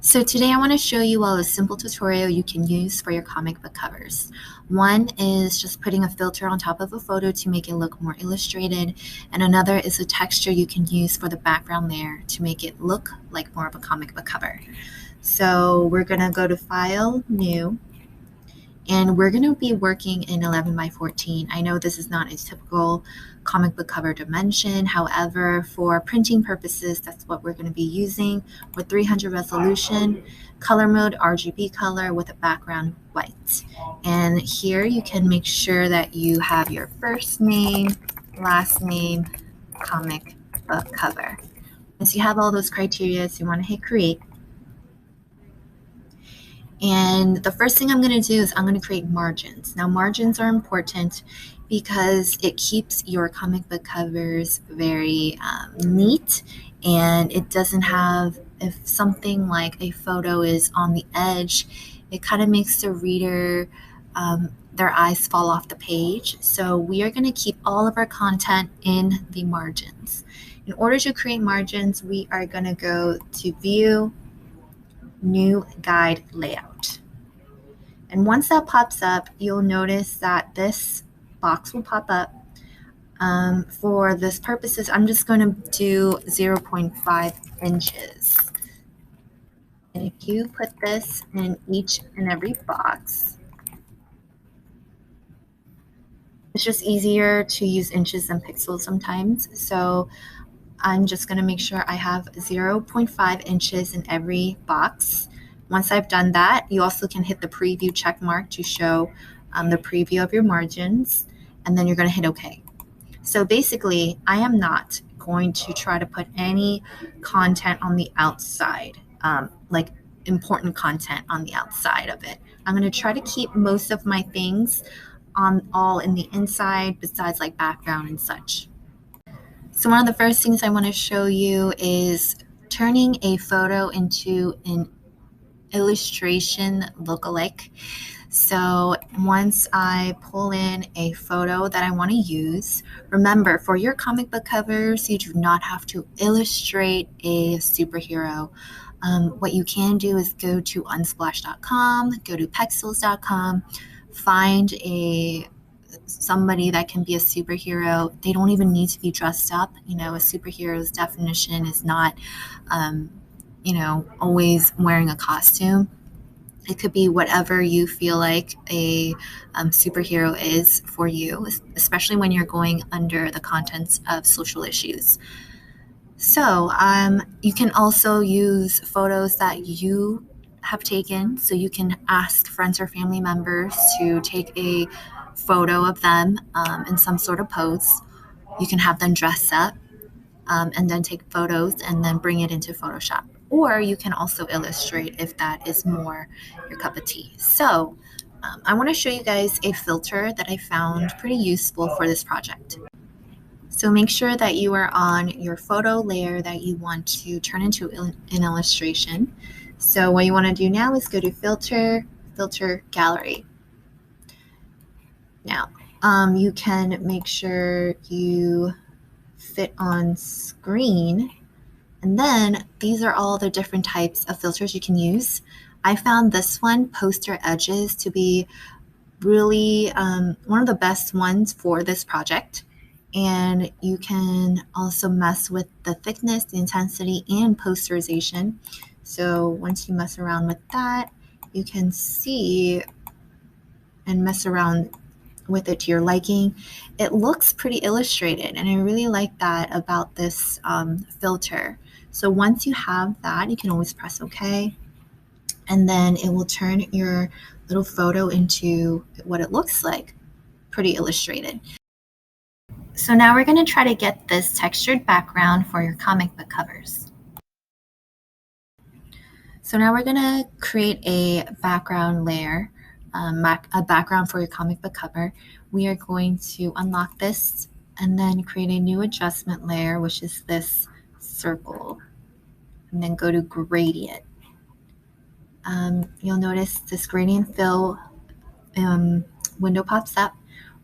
So today I want to show you all a simple tutorial you can use for your comic book covers. One is just putting a filter on top of a photo to make it look more illustrated, and another is a texture you can use for the background layer to make it look like more of a comic book cover. So we're going to go to File, New, and we're going to be working in 11 by 14. I know this is not a typical comic book cover dimension. However, for printing purposes, that's what we're going to be using with 300 resolution, color mode RGB color with a background white. And here you can make sure that you have your first name, last name, comic book cover. Once you have all those criteria, you want to hit create. And the first thing I'm going to do is I'm going to create margins. Now, margins are important because it keeps your comic book covers very neat, and it doesn't have, if something like a photo is on the edge, it kind of makes the reader, their eyes fall off the page. So we are going to keep all of our content in the margins. In order to create margins, we are going to go to View, New Guide Layout. And once that pops up, you'll notice that this box will pop up. For this purposes, I'm just going to do 0.5 inches. And if you put this in each and every box, it's just easier to use inches than pixels sometimes. So I'm just going to make sure I have 0.5 inches in every box. Once I've done that, you also can hit the preview check mark to show the preview of your margins, and then you're going to hit OK. So basically, I am not going to try to put any content on the outside, like important content on the outside of it. I'm going to try to keep most of my things all in the inside, besides like background and such. So one of the first things I want to show you is turning a photo into an illustration lookalike. So once I pull in a photo that I want to use, remember, for your comic book covers, you do not have to illustrate a superhero. What you can do is go to unsplash.com, go to pexels.com, find somebody that can be a superhero. They don't even need to be dressed up. A superhero's definition is not, always wearing a costume. It could be whatever you feel like a superhero is for you, especially when you're going under the contents of social issues. So you can also use photos that you have taken. So you can ask friends or family members to take a photo of them in some sort of pose. You can have them dress up and then take photos and then bring it into Photoshop. Or you can also illustrate if that is more your cup of tea. So I want to show you guys a filter that I found pretty useful for this project. So make sure that you are on your photo layer that you want to turn into an illustration. So what you want to do now is go to Filter, Filter Gallery. Now, you can make sure you fit on screen. And then these are all the different types of filters you can use. I found this one, Poster Edges, to be really one of the best ones for this project. And you can also mess with the thickness, the intensity, and posterization. So once you mess around with that, you can see and mess around with it to your liking. It looks pretty illustrated, and I really like that about this filter. So once you have that, you can always press OK, and then it will turn your little photo into what it looks like, pretty illustrated. So now we're going to try to get this textured background for your comic book covers. So now we're going to create a background layer, a background for your comic book cover. We are going to unlock this and then create a new adjustment layer, which is this circle, and then go to gradient. You'll notice this gradient fill window pops up.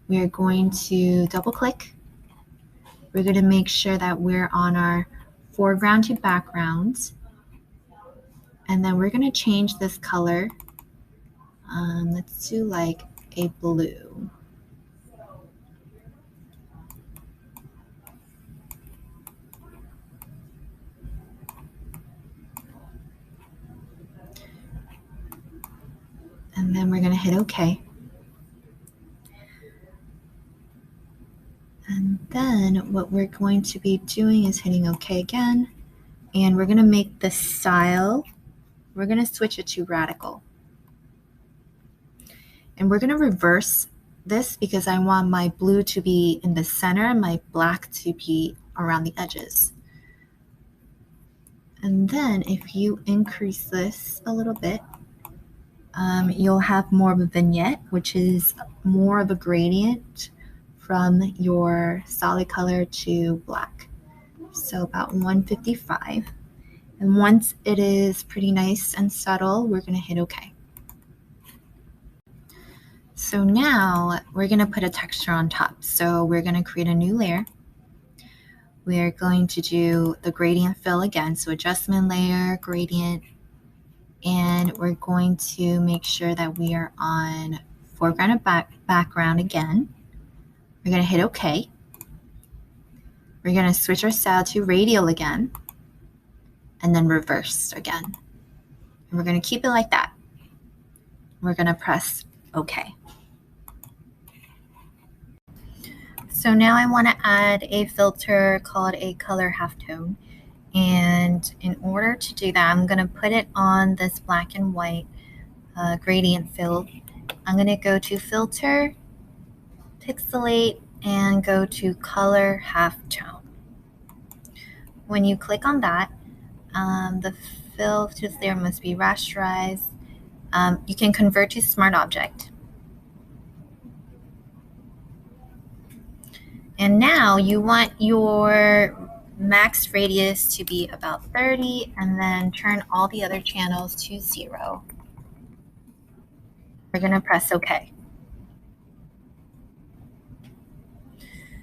We are going to double click. We're going to make sure that we're on our foreground to background. And then we're going to change this color. Let's do like a blue. And then we're going to hit OK. And then what we're going to be doing is hitting OK again. And we're going to make the style, we're going to switch it to radical. And we're going to reverse this because I want my blue to be in the center and my black to be around the edges. And then if you increase this a little bit, you'll have more of a vignette, which is more of a gradient from your solid color to black. So about 155. And once it is pretty nice and subtle, we're going to hit OK. So now we're going to put a texture on top. So we're going to create a new layer. We're going to do the gradient fill again. So adjustment layer, gradient, and we're going to make sure that we are on foreground and background again. We're going to hit OK. We're going to switch our style to radial again, and then reverse again. And we're going to keep it like that. We're going to press OK. So now I want to add a filter called a color halftone. And in order to do that, I'm going to put it on this black and white gradient fill. I'm going to go to filter, pixelate, and go to color halftone. When you click on that, the filters there must be rasterized. You can convert to smart object. And now you want your max radius to be about 30 and then turn all the other channels to 0. We're going to press OK.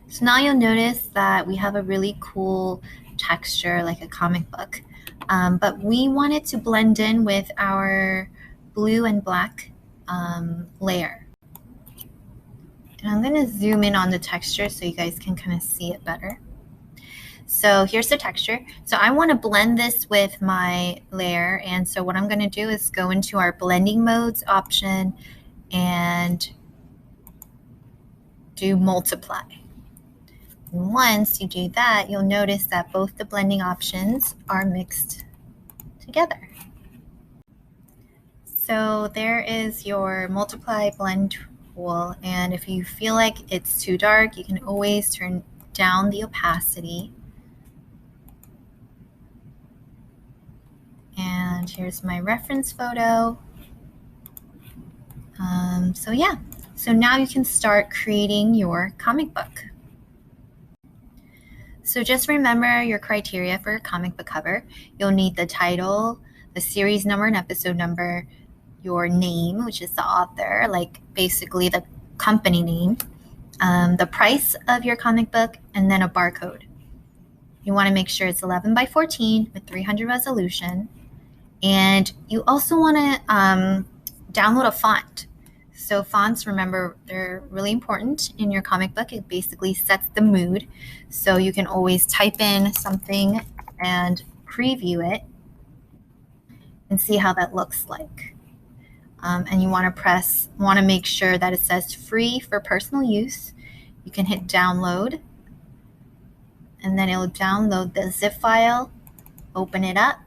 So now you'll notice that we have a really cool texture like a comic book, but we want it to blend in with our blue and black layer. And I'm going to zoom in on the texture so you guys can kind of see it better. So here's the texture. So I want to blend this with my layer. And so what I'm going to do is go into our blending modes option and do multiply. And once you do that, you'll notice that both the blending options are mixed together. So there is your multiply blend tool. And if you feel like it's too dark, you can always turn down the opacity. And here's my reference photo. So yeah, so now you can start creating your comic book. So just remember your criteria for a comic book cover. You'll need the title, the series number and episode number, your name, which is the author, like basically the company name, the price of your comic book, and then a barcode. You want to make sure it's 11 by 14 with 300 resolution. And you also want to download a font. So fonts, remember, they're really important in your comic book. It basically sets the mood. So you can always type in something and preview it and see how that looks like. And you want to make sure that it says free for personal use. You can hit download, and then it'll download the zip file, open it up,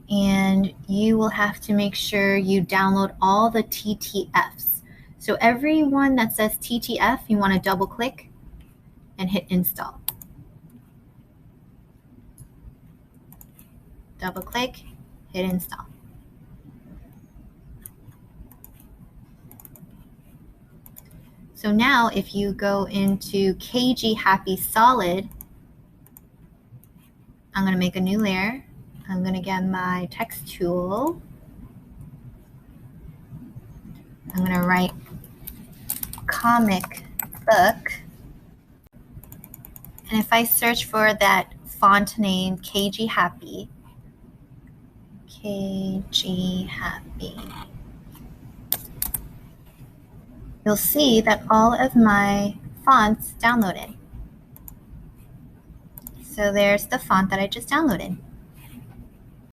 and you will have to make sure you download all the TTFs. So every one that says TTF, you want to double click and hit install. Double click, hit install. So now if you go into KG Happy Solid, I'm going to make a new layer. I'm going to get my text tool. I'm going to write comic book. And if I search for that font name, KG Happy, KG Happy. You'll see that all of my fonts downloaded. So there's the font that I just downloaded.